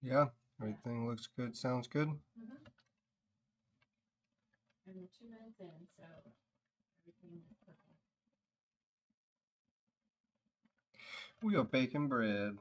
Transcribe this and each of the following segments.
Yeah, everything looks good, sounds good. And we're 2 minutes in, so everything is perfect. We are baking bread.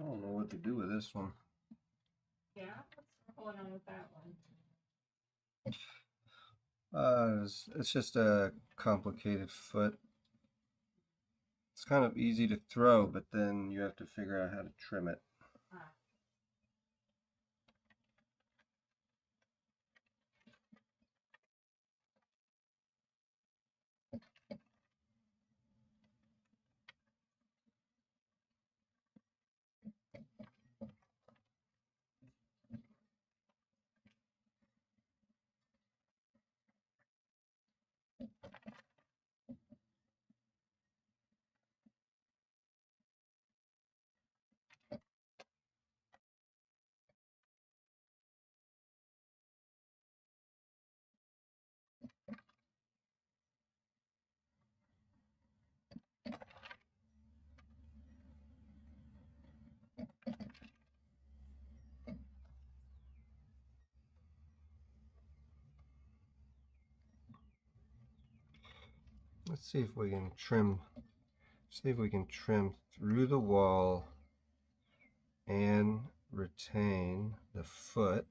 I don't know what to do with this one. Yeah, what's going on with that one? It's just a complicated foot. It's kind of easy to throw, but then you have to figure out how to trim it. Ah. Let's see if we can trim. See if we can trim through the wall and retain the foot.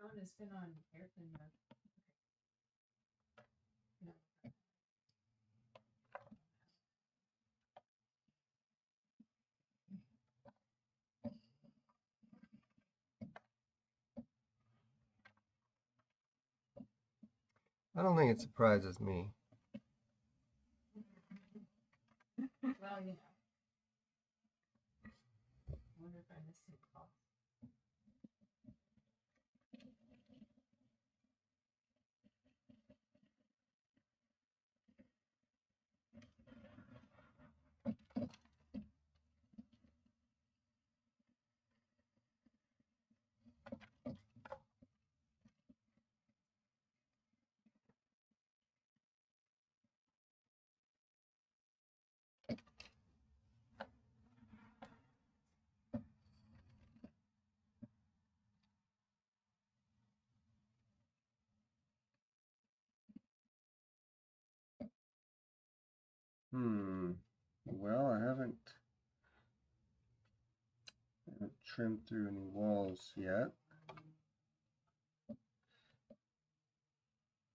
Phone has been on airplane mode. No. I don't think it surprises me. Well, you know. I wonder if I missed some call. Well, I haven't trimmed through any walls yet.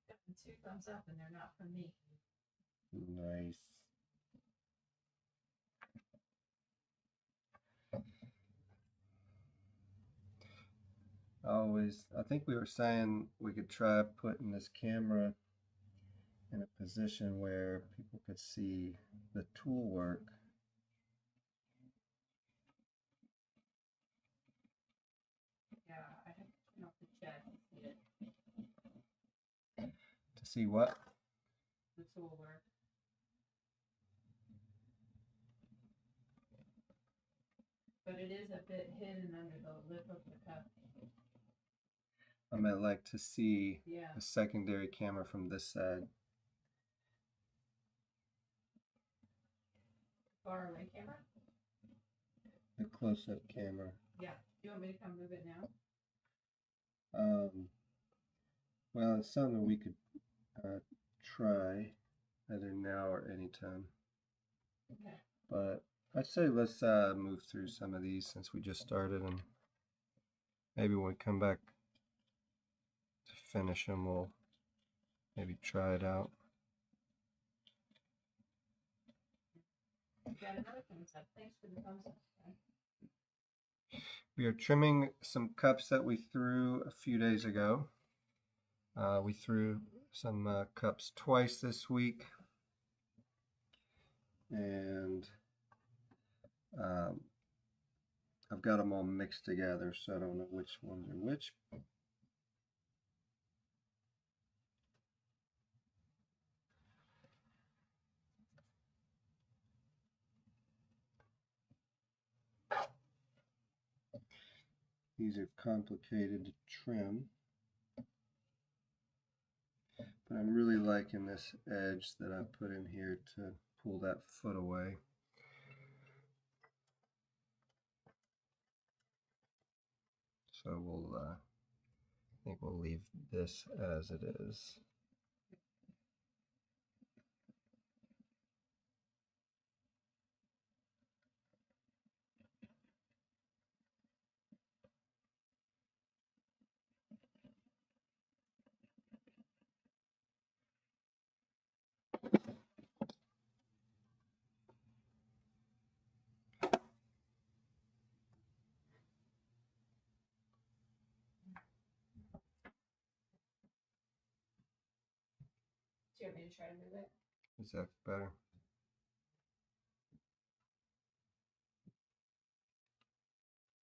Got 2 thumbs up, and they're not from me. Nice. I think we were saying we could try putting this camera in a position where people could see the tool work. Yeah, I have to turn off the chat to see it. To see what? The tool work. But it is a bit hidden under the lip of the cup. I meant like to see Yeah. a secondary camera from this side. Far away camera? The close-up camera. Yeah. Do you want me to come move it now? Well, it's something we could try either now or anytime. Okay. But I'd say let's move through some of these since we just started, and maybe when we come back to finish them, we'll maybe try it out. You got another thumbs up. Thanks for the thumbs up. We are trimming some cups that we threw a few days ago. We threw some cups twice this week, and I've got them all mixed together, so I don't know which ones are which. These are complicated to trim, but I'm really liking this edge that I put in here to pull that foot away. So I think we'll leave this as it is. Do you want me to try to move it? Is that better?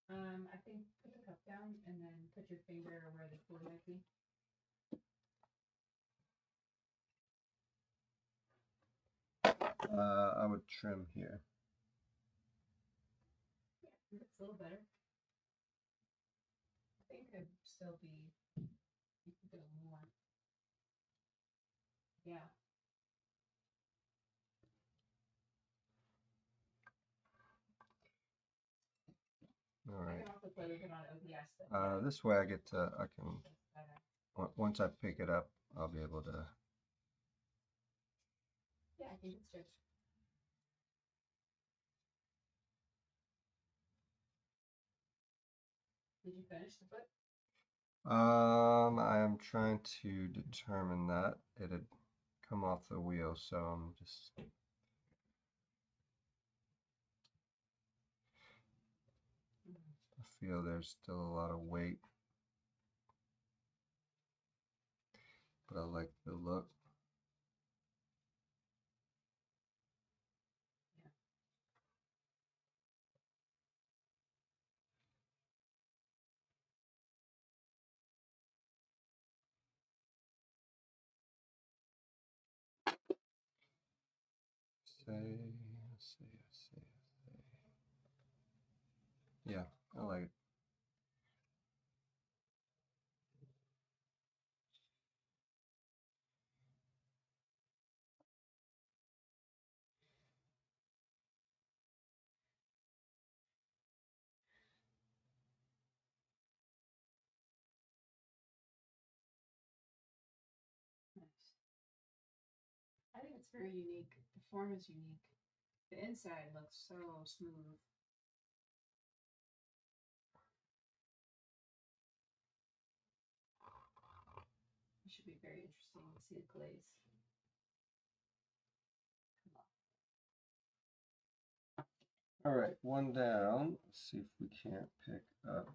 I think put the cup down and then put your finger where the tool might be. I would trim here. Yeah, it's a little better. I think it would still be, you could go more. Yeah. All I right. can also play with it on OBS. But This way I can, that's better. once I pick it up, I'll be able to. Yeah, I think it's good. Did you finish the foot? I am trying to determine that. It had come off the wheel, so I'm just. I feel there's still a lot of weight. but I like the look. Say. Yeah, I like it. Nice. I think it's very unique. The form is unique. The inside looks so smooth. It should be very interesting to see the glaze. All right, one down. Let's see if we can't pick up.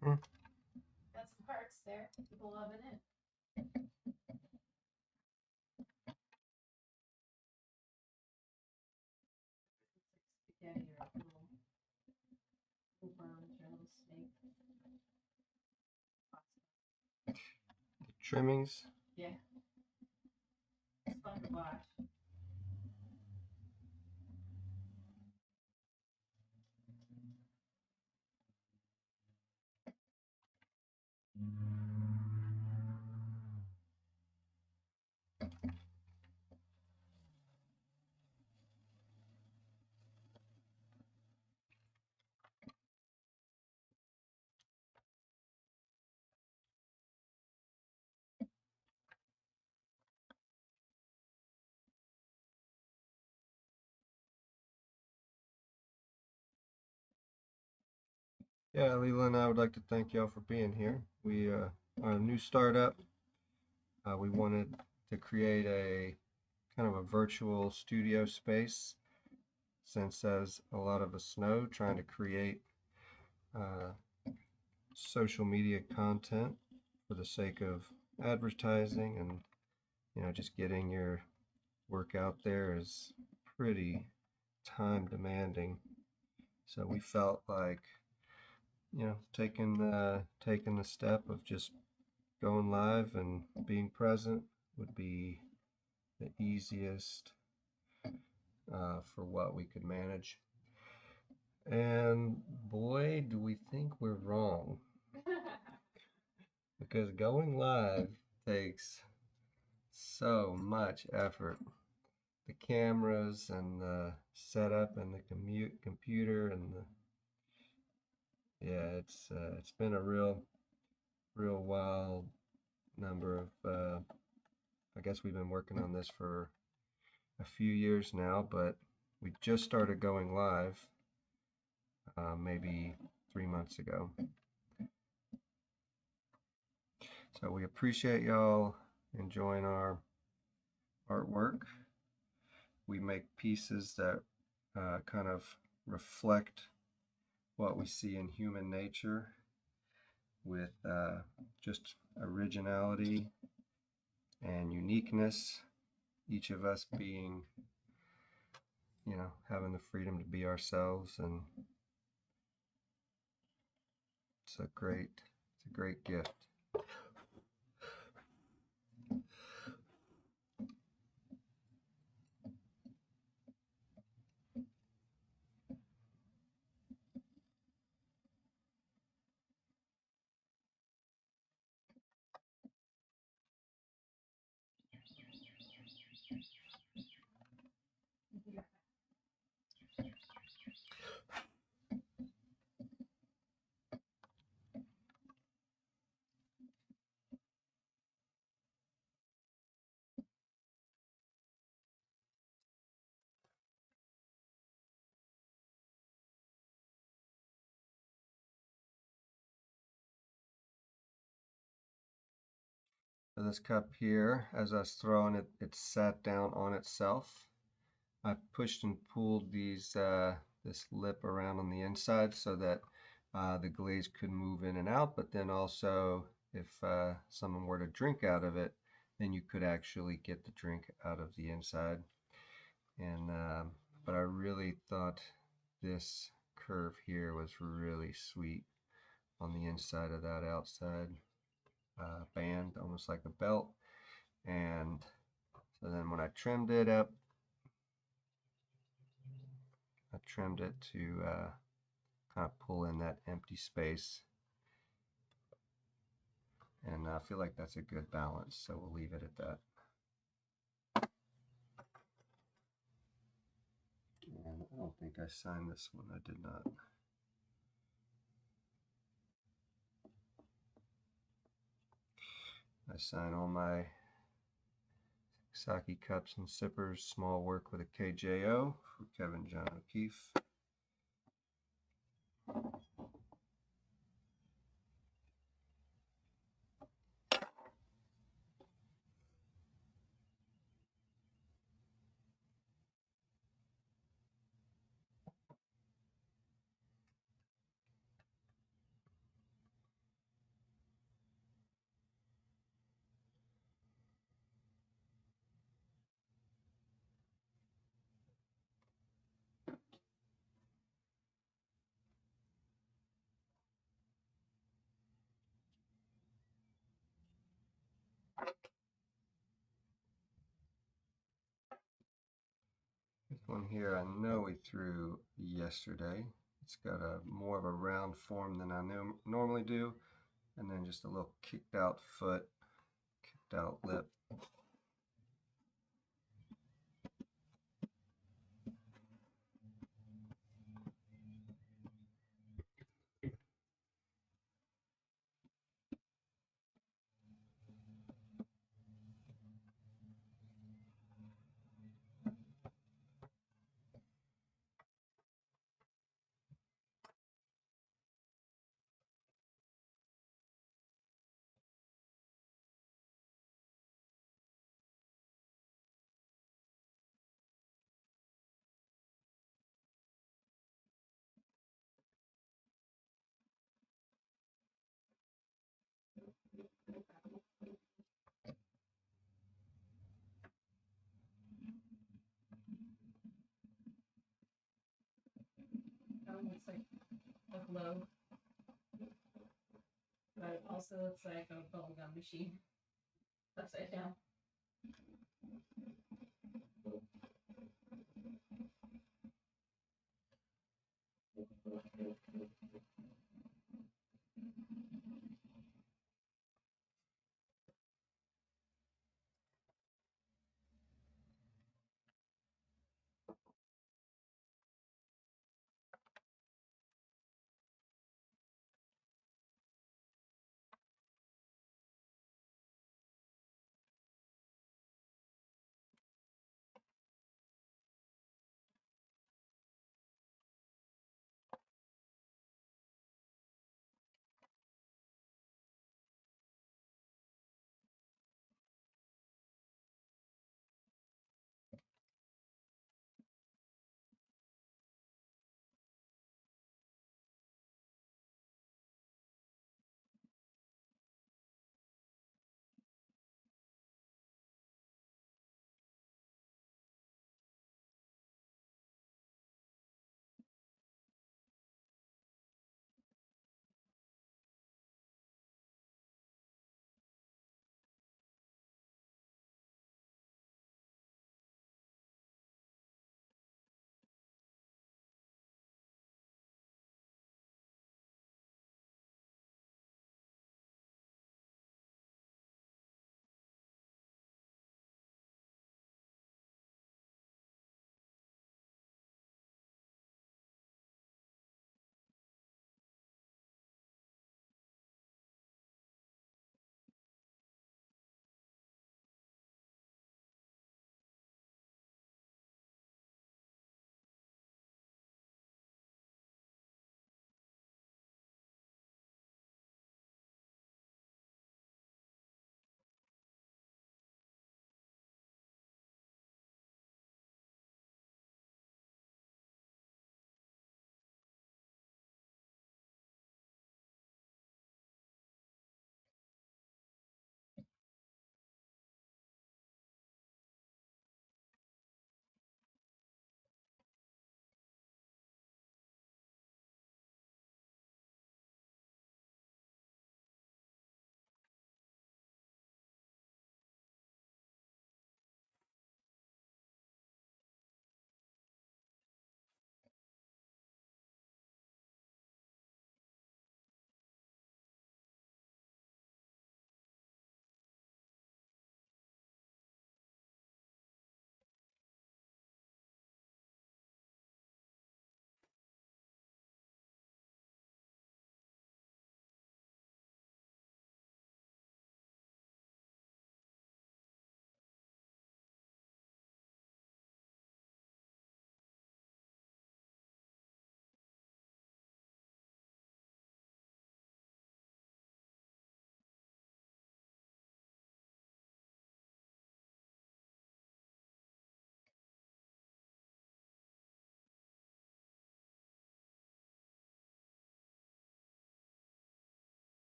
That's the parts there. People loving it. Spaghetti or a little bones or a little snake. The trimmings. Yeah. It's fun to watch. Yeah, Leland, I would like to thank y'all for being here. We are a new startup. We wanted to create a kind of a virtual studio space since as a lot of us know, trying to create uh, social media content for the sake of advertising and just getting your work out there is pretty time demanding. So we felt like taking the step of just going live and being present would be the easiest for what we could manage. And boy, do we think we're wrong. Because going live takes so much effort. The cameras and the setup and the computer and the, yeah, it's been a real wild number of I guess we've been working on this for a few years now, but we just started going live maybe 3 months ago. So we appreciate y'all enjoying our artwork. We make pieces that kind of reflect what we see in human nature with just originality and uniqueness, each of us being, you know, having the freedom to be ourselves, and it's a great gift. So this cup here, as I was throwing it, it sat down on itself. I pushed and pulled these this lip around on the inside so that the glaze could move in and out, but then also if someone were to drink out of it, then you could actually get the drink out of the inside. And but I really thought this curve here was really sweet on the inside of that outside band, almost like a belt. And so then when I trimmed it up, I trimmed it to kind of pull in that empty space, and I feel like that's a good balance, so we'll leave it at that. And I don't think I signed this one. I did not. I sign all my sake cups and sippers, small work with a KJO for Kevin John O'Keefe. This one here I know we threw yesterday. It's got a more of a round form than I normally do, and then just a little kicked out foot, kicked out lip. That one looks like a globe, but it also looks like a bubblegum machine upside down.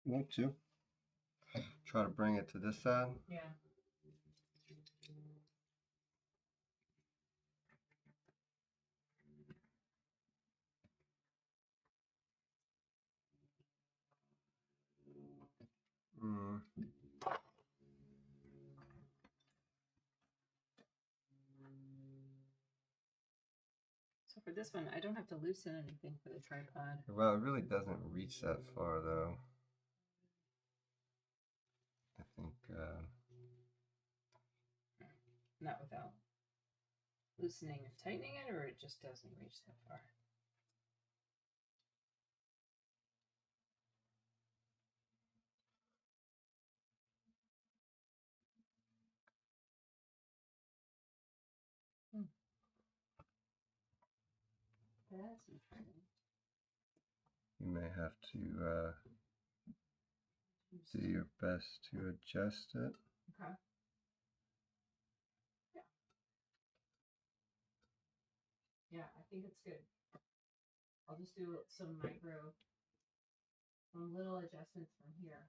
Want to? Try to bring it to this side. Yeah. Mm. So for this one, I don't have to loosen anything for the tripod. Well, it really doesn't reach that far, though. I think. Not without loosening or tightening it, or it just doesn't reach that far. That's interesting. You may have to do your best to adjust it. Okay. Yeah. Yeah, I think it's good. I'll just do some little adjustments from here.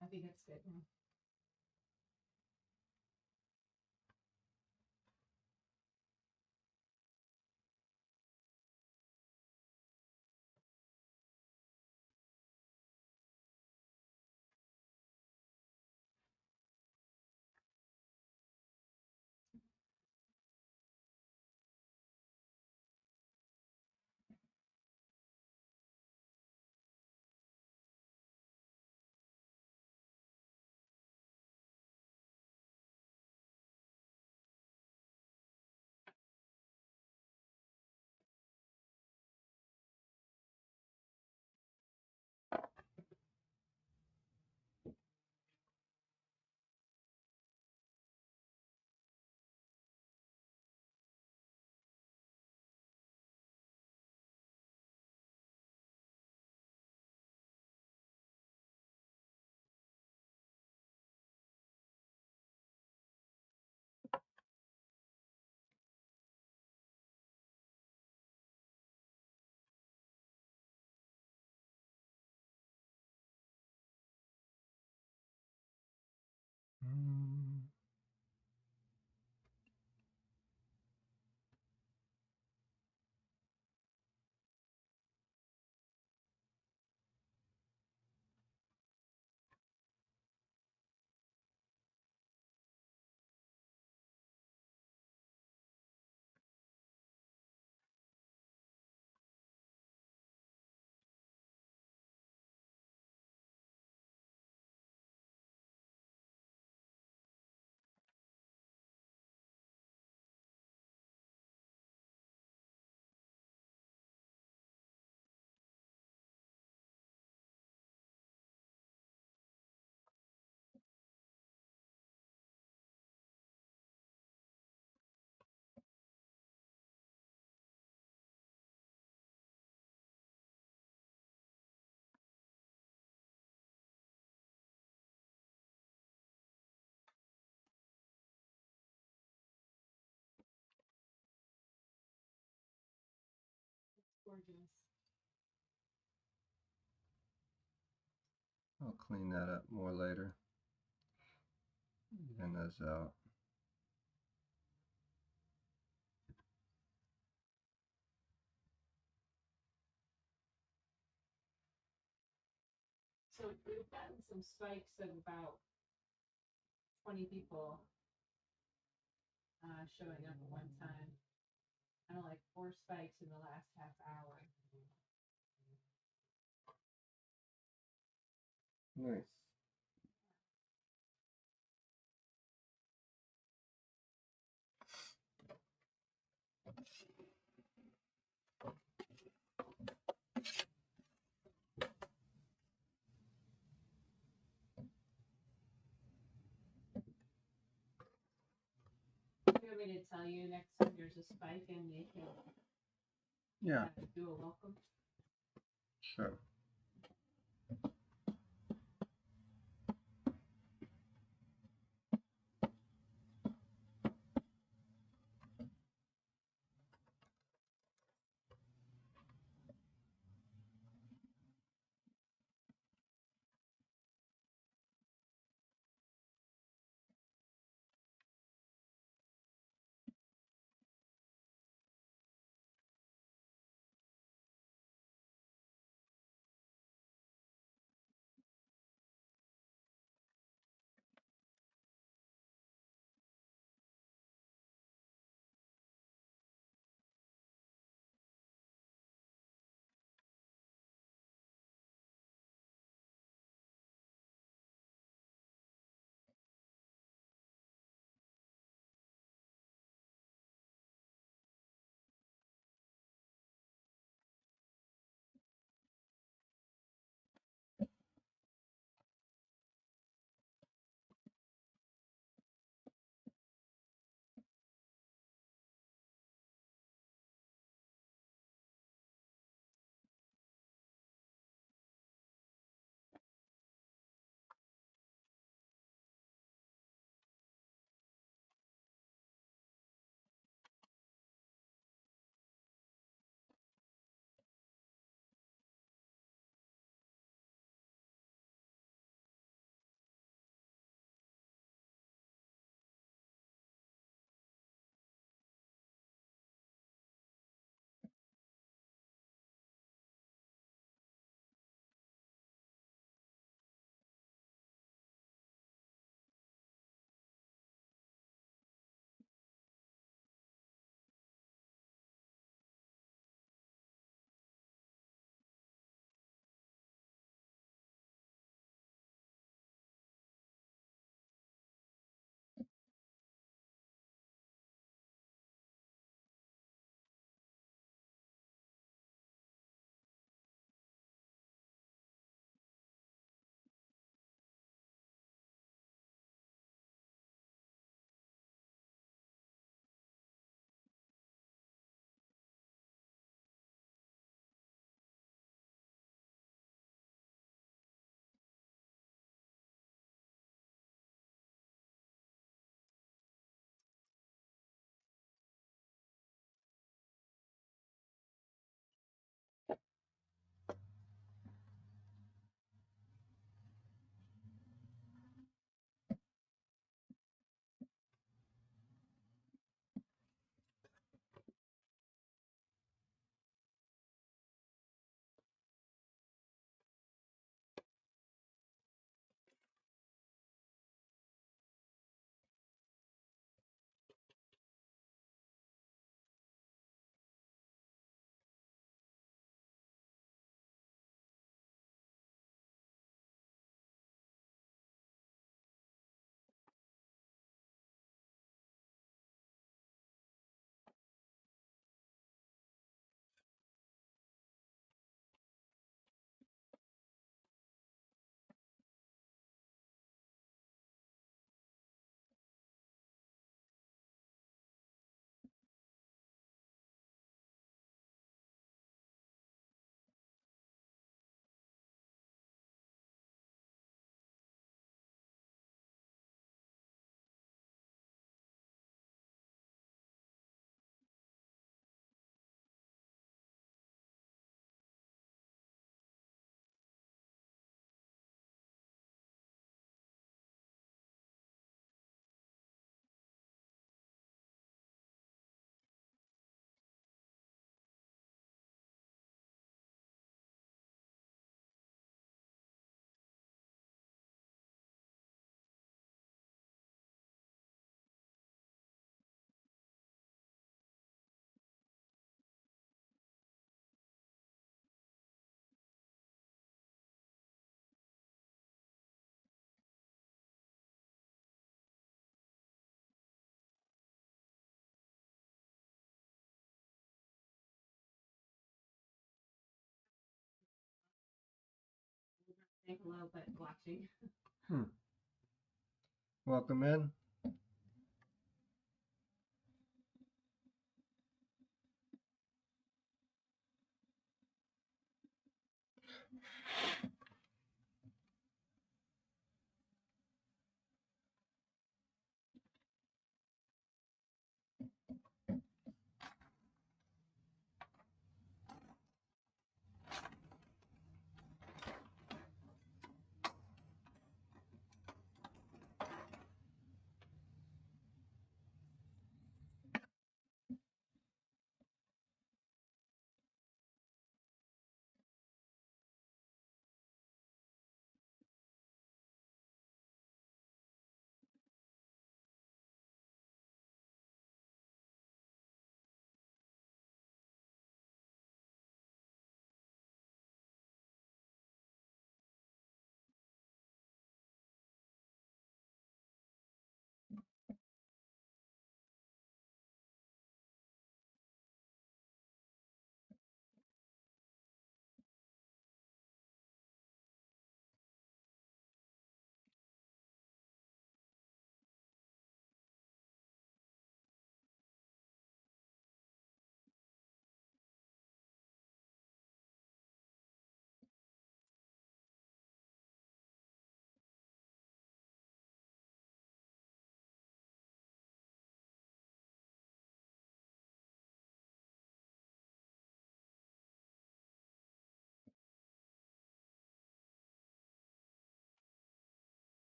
I think it's good now. Mm. gorgeous. I'll clean that up more later. Even those out. So we've gotten some spikes of about 20 people showing up at one time. I don't like 4 spikes in the last half hour. Nice. You want me to tell you next time there's a spike and you can Yeah, do a welcome? sure. Say hello, but watching. Welcome in.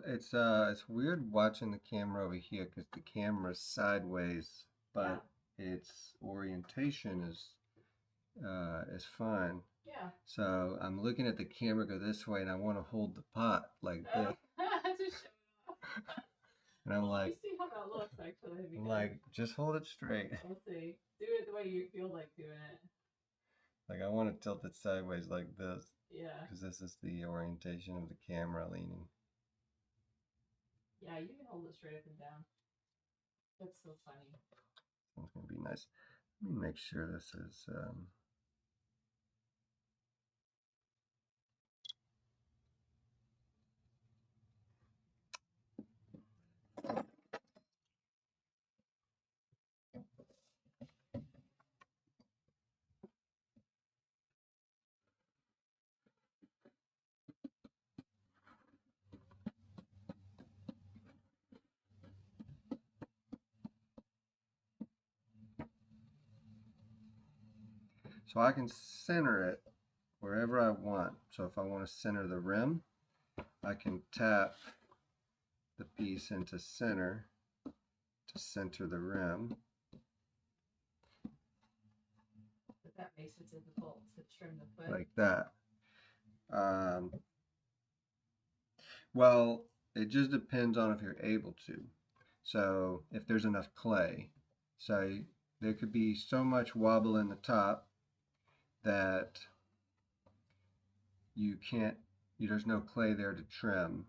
It's weird watching the camera over here because the camera's sideways, but its orientation is fine. Yeah. So I'm looking at the camera go this way, and I want to hold the pot like this, To show it off. and I'm Let like, me see how that looks actually. I'm like, just hold it straight. We'll see. Do it the way you feel like doing it. Like I want to tilt it sideways like this. Yeah. Because this is the orientation of the camera leaning. Yeah, you can hold it straight up and down. That's so funny. It's going to be nice. Let me make sure this is... So I can center it wherever I want. So if I want to center the rim, I can tap the piece into center to center the rim. But that makes it difficult to trim the foot. Like that. Well, it just depends on if you're able to. So if there's enough clay, so there could be so much wobble in the top that you can't, there's no clay there to trim.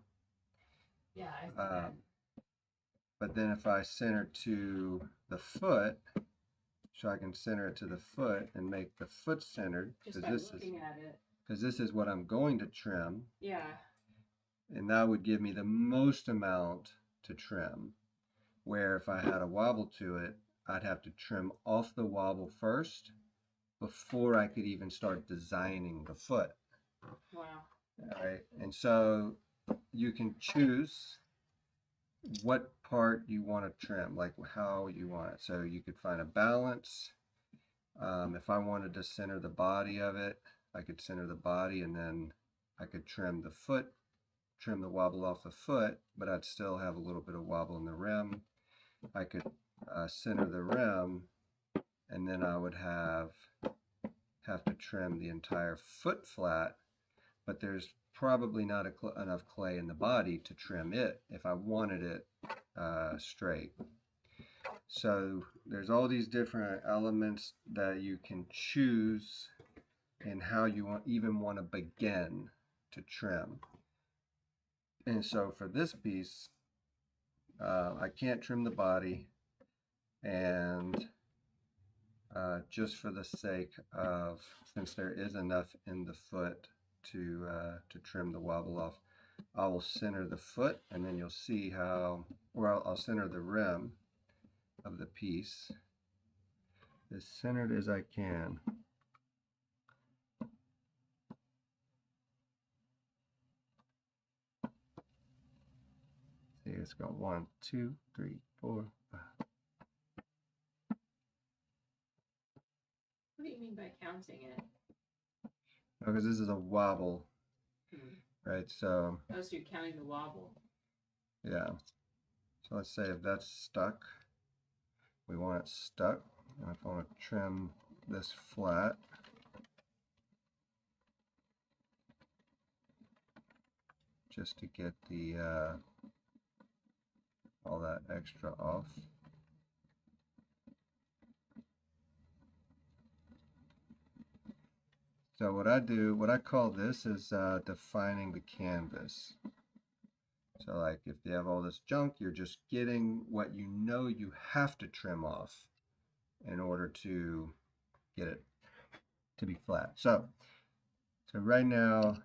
Yeah, I see that. But then if I center to the foot, so I can center it to the foot and make the foot centered, just by looking at it. Because this is what I'm going to trim. Yeah. And that would give me the most amount to trim. Where if I had a wobble to it, I'd have to trim off the wobble first before I could even start designing the foot. Wow. All right. And so you can choose what part you want to trim, like how you want it. So you could find a balance. If I wanted to center the body of it, I could center the body, and then I could trim the foot, trim the wobble off the foot, but I'd still have a little bit of wobble in the rim. I could center the rim, and then I would have to trim the entire foot flat, but there's probably not enough clay in the body to trim it if I wanted it straight. So there's all these different elements that you can choose and how you even want to begin to trim. And so for this piece, I can't trim the body, and just for the sake of, since there is enough in the foot to trim the wobble off, I will center the foot, and then you'll see how, or I'll center the rim of the piece as centered as I can. See, it's got 1, 2, 3, 4, 5. What do you mean by counting it? Because this is a wobble, right? So. Oh, so you're counting the wobble. Yeah. So let's say if that's stuck, we want it stuck. And if I want to trim this flat, just to get the all that extra off. So what I call this is defining the canvas. So like if you have all this junk, you're just getting what you know you have to trim off in order to get it to be flat. So right now,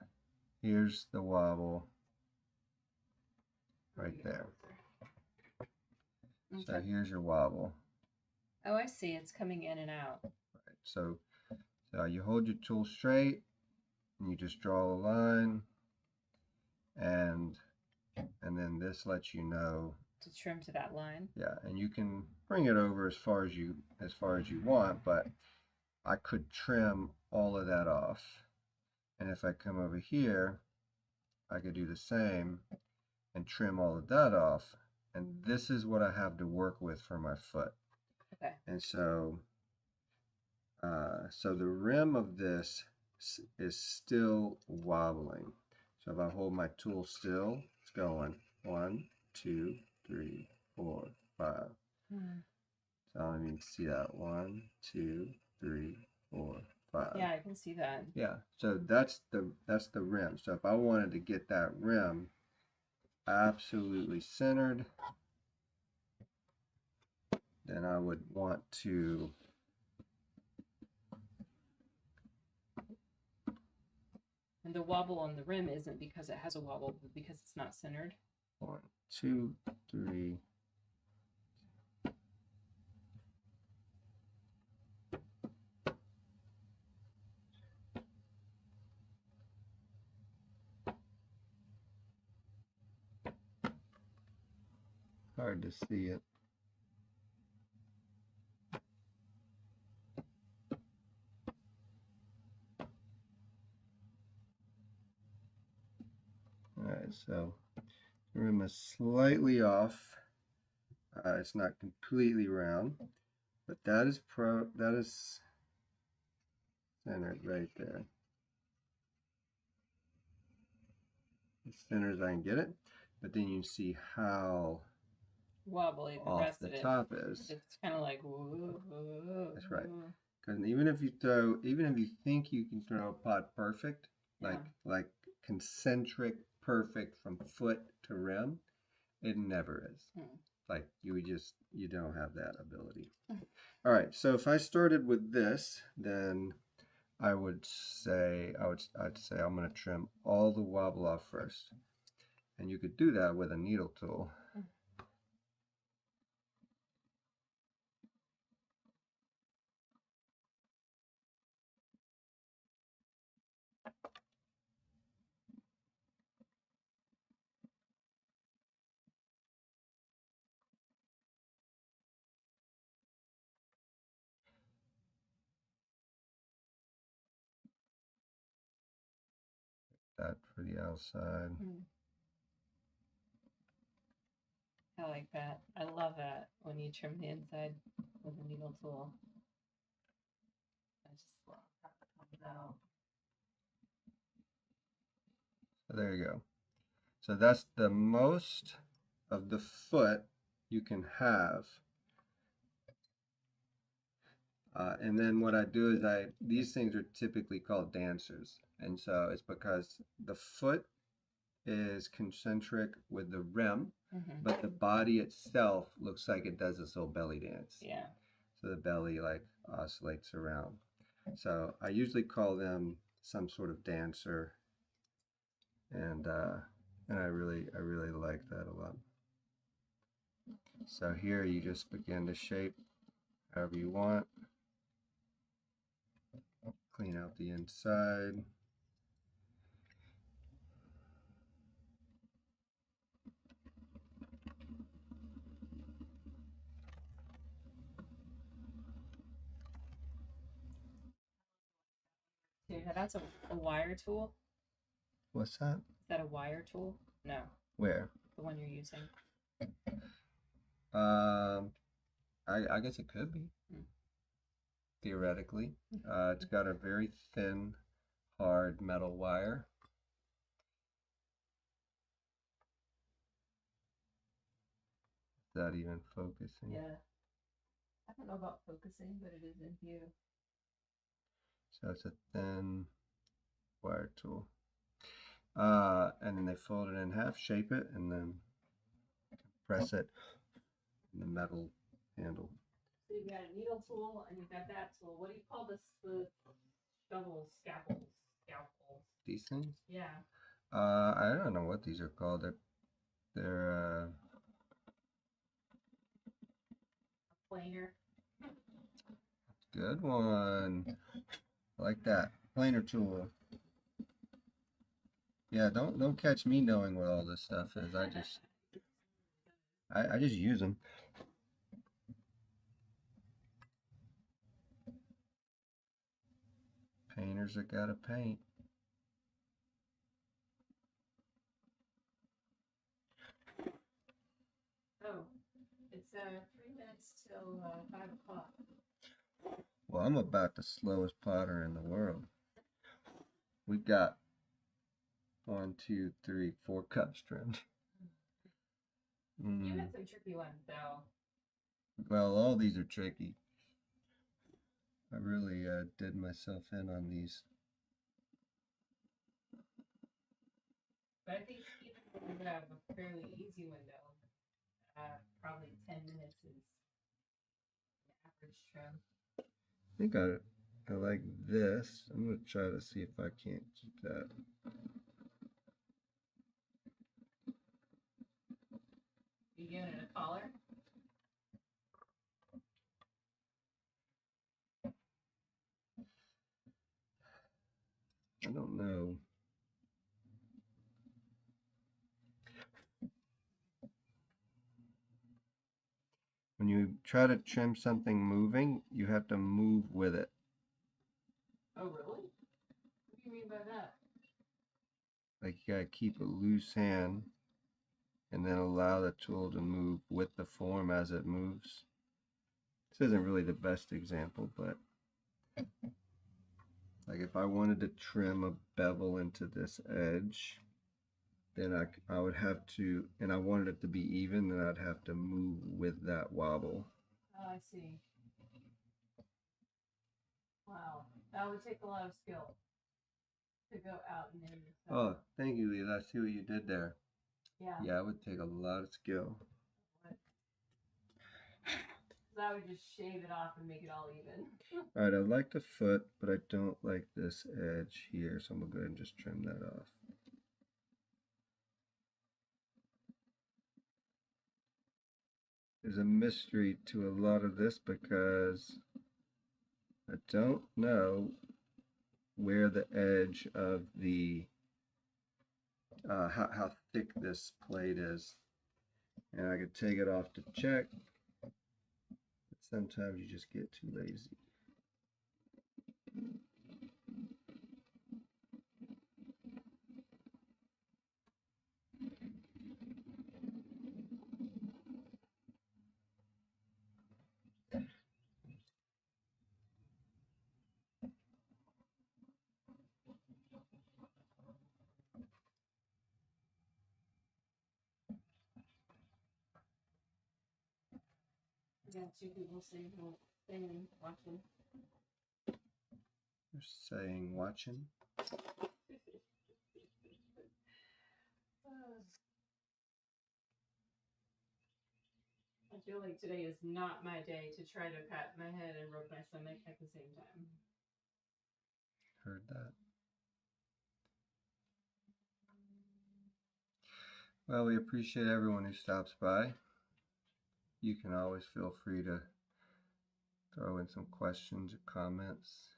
here's the wobble right there. Okay. So here's your wobble. Oh, I see. It's coming in and out. Right. So you hold your tool straight, and you just draw a line, and then this lets you know to trim to that line. Yeah, and you can bring it over as far as you want, but I could trim all of that off. And if I come over here, I could do the same and trim all of that off. And this is what I have to work with for my foot. Okay. And so so the rim of this is still wobbling. So if I hold my tool still, it's going 1, 2, 3, 4, 5. So I don't even see that. 1, 2, 3, 4, 5. Yeah, I can see that. Yeah. So that's the rim. So if I wanted to get that rim absolutely centered, then I would want to and the wobble on the rim isn't because it has a wobble, but because it's not centered. 1, 2, 3. Hard to see it. Alright, so the rim is slightly off. It's not completely round, but that is centered right there. As centered as I can get it, but then you see how wobbly the off rest the of it. top is. It's kind of like whoa. That's right. Because even if you think you can throw a pot perfect, Yeah. like concentric perfect from foot to rim, it never is. Like you don't have that ability. All right. So if I started with this, then I'd say I'm going to trim all the wobble off first, and you could do that with a needle tool. That for the outside. I like that. I love that when you trim the inside with a needle tool. I just love how it comes out. So there you go. So that's the most of the foot you can have. And then what I do is these things are typically called dancers. And so it's because the foot is concentric with the rim, but the body itself looks like it does this little belly dance. Yeah. So the belly like oscillates around. So I usually call them some sort of dancer, and I really like that a lot. So here you just begin to shape however you want. Clean out the inside. Dude, that's a wire tool. What's that? Is that a wire tool? No. Where? The one you're using. I guess it could be. Theoretically. It's got a very thin, hard metal wire. Is that even focusing? Yeah. I don't know about focusing, but it is in view. So it's a thin wire tool. And then they fold it in half, shape it, and then press it in the metal handle. So you've got a needle tool and you've got that tool. What do you call the shovel scalpels? These things? Yeah. I don't know what these are called. They're A planer. Good one. I like that. Planer tool. Yeah, don't catch me knowing what all this stuff is. I just use them. Painters that gotta paint. Oh, it's 3 minutes till 5 o'clock. Well, I'm about the slowest potter in the world. We've got 1, 2, 3, 4 cups trimmed. You had some tricky ones, though. Well, all these are tricky. I really did myself in on these. But I think even if you have a fairly easy window, probably 10 minutes is the average trim. I think I like this. I'm going to try to see if I can't keep that. You giving it a collar? I don't know. When you try to trim something moving, you have to move with it. Oh, really? What do you mean by that? Like you gotta keep a loose hand and then allow the tool to move with the form as it moves. This isn't really the best example, but like if I wanted to trim a bevel into this edge, then I would have to, and I wanted it to be even, then I'd have to move with that wobble. Oh, I see. Wow, that would take a lot of skill to go out and in. Oh, thank you, Leila. I see what you did there. Yeah. Yeah, it would take a lot of skill. Because I would just shave it off and make it all even. All right, I like the foot, but I don't like this edge here, so I'm gonna go ahead and just trim that off. There's a mystery to a lot of this because I don't know where the edge of the how thick this plate is, and I could take it off to check, but sometimes you just get too lazy. I got two people saying watching. They're saying watching. I feel like today is not my day to try to pat my head and rub my stomach at the same time. Heard that. Well, we appreciate everyone who stops by. You can always feel free to throw in some questions or comments.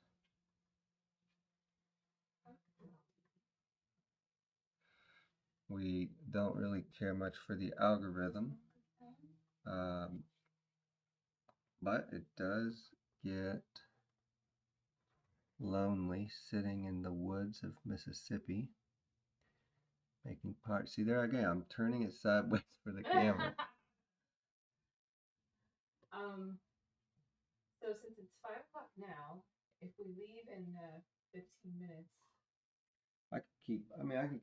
We don't really care much for the algorithm, but it does get lonely sitting in the woods of Mississippi making parts. See, there again, I'm turning it sideways for the camera. So since it's 5 o'clock now, if we leave in 15 minutes, I can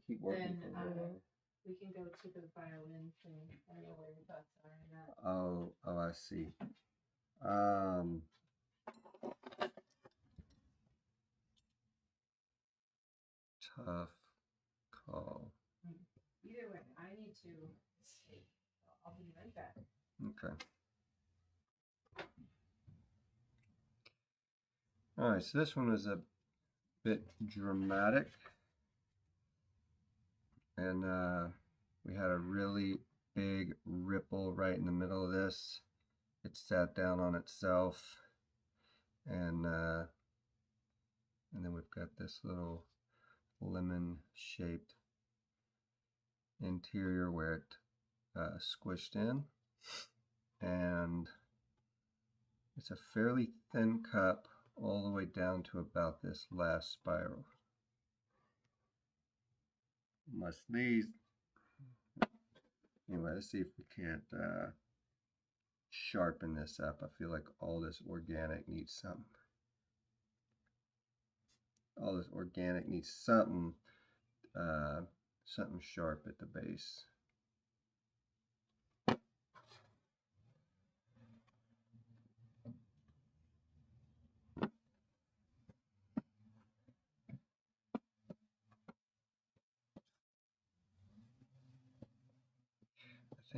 keep working then for a while. we can go to the violin thing. I don't know where your thoughts are on that. Oh, I see. Tough call. Either way, I need to sleep. I'll be right back. Okay. All right, so this one was a bit dramatic, and we had a really big ripple right in the middle of this. It sat down on itself, and then we've got this little lemon-shaped interior where it squished in, and it's a fairly thin cup all the way down to about this last spiral. My sneeze. Anyway, let's see if we can't sharpen this up. I feel like all this organic needs something. All this organic needs something, something sharp at the base.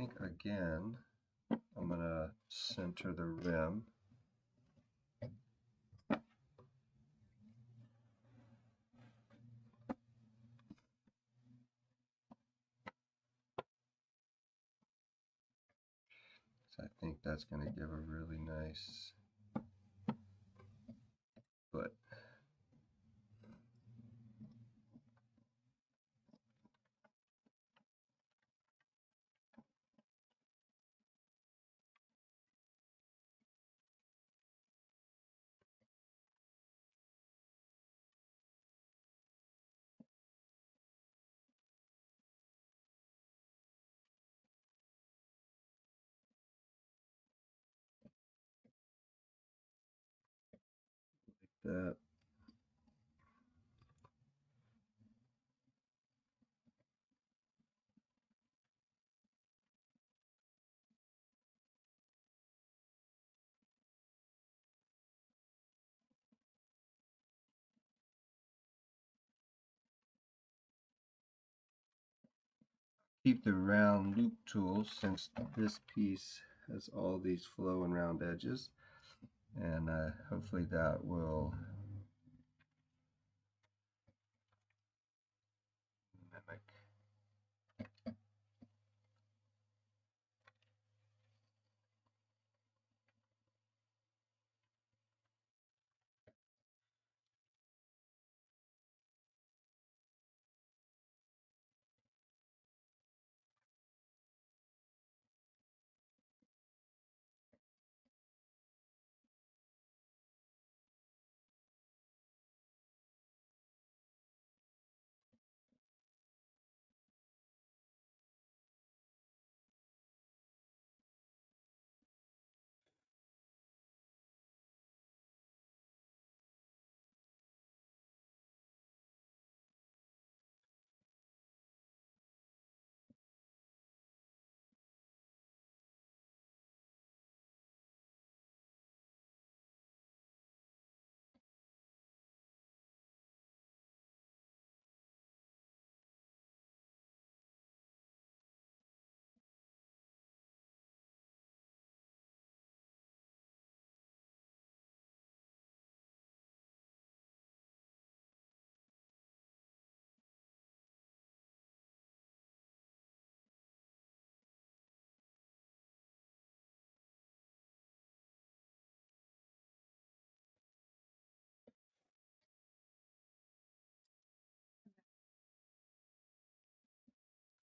I think again, I'm gonna center the rim. So I think that's going to give a really nice foot. Like that. keep the round loop tool since this piece has all these flow and round edges, and hopefully that will mimic.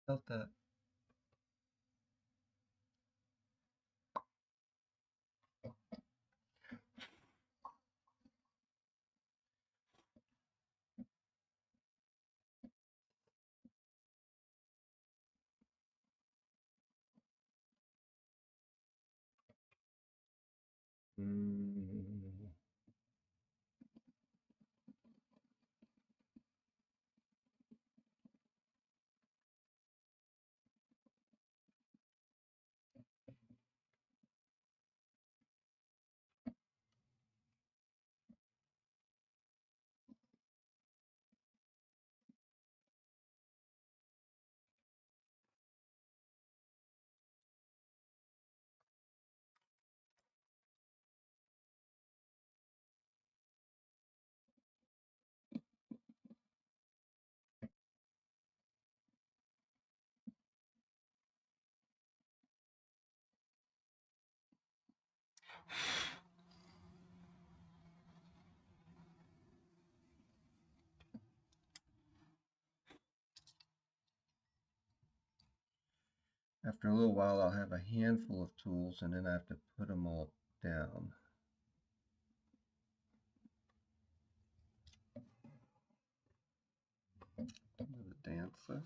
Felt that. After a little while, I'll have a handful of tools, and then I have to put them all down. Another dancer.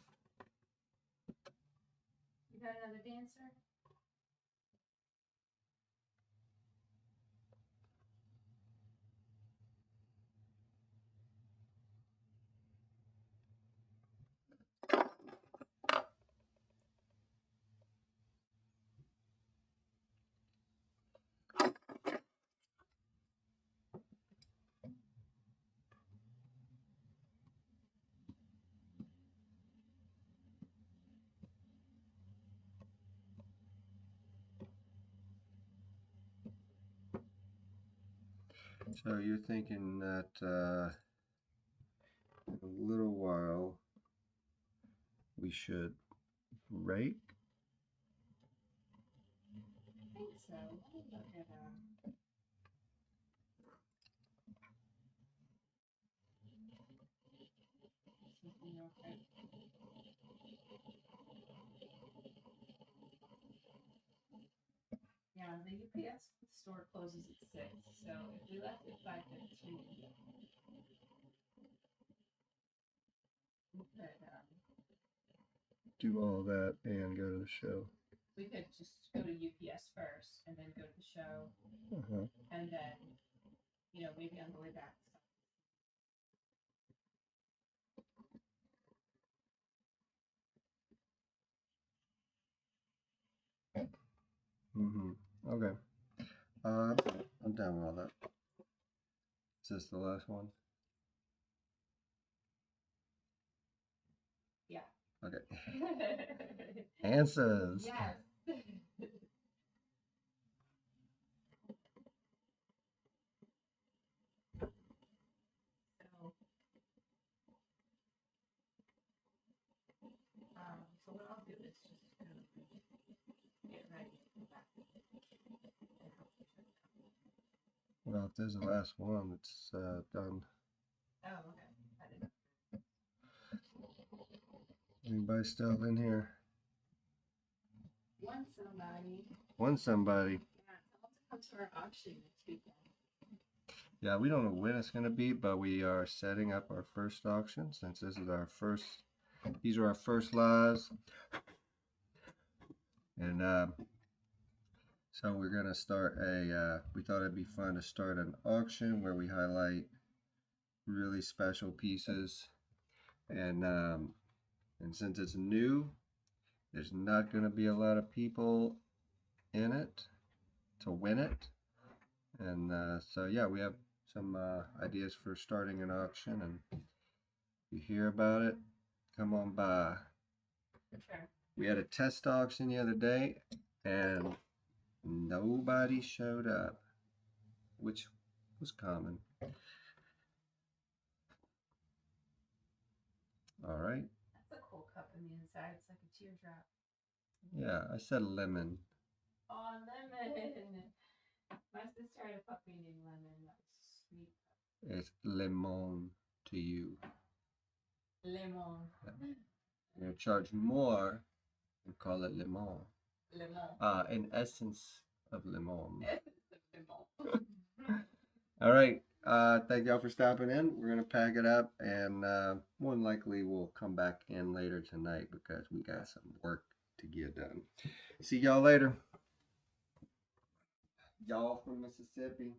You got another dancer? So you're thinking that in a little while we should rake? I think so. Let me look at something real quick. Yeah, the UPS store closes at 6, so if we left at 5:15, we could Do all that and go to the show. just go to UPS first and then go to the show, and then maybe on the way back. Okay. I'm down with all that. Is this the last one? Yeah. Okay. Answers. Yes. So what I'll do is just kind of get ready to come back and help you shut down. Well, if there's the last one, it's done. Oh, okay. I didn't. Anybody still in here? One somebody. One somebody. Yeah, I'll have to come to our auction next weekend. Yeah, we don't know when it's going to be, but we are setting up our first auction since this is our first. These are our first lives, and so we're going to start a. We thought it'd be fun to start an auction where we highlight really special pieces, and since it's new, there's not going to be a lot of people in it to win it, and so yeah, we have some ideas for starting an auction, and if you hear about it, come on by. For sure. We had a test auction the other day, and nobody showed up, which was common. All right. That's a cool cup on the inside. It's like a teardrop. Yeah, I said lemon. Oh, lemon. My sister had a puppy named Lemon. That was sweet. It's lemon to you. Lemon. You're going to charge more and call it lemon. Lemon. In essence of lemon. Essence of lemon. All right. Thank y'all for stopping in. We're going to pack it up, and more than likely we'll come back in later tonight because we got some work to get done. See y'all later. Y'all from Mississippi.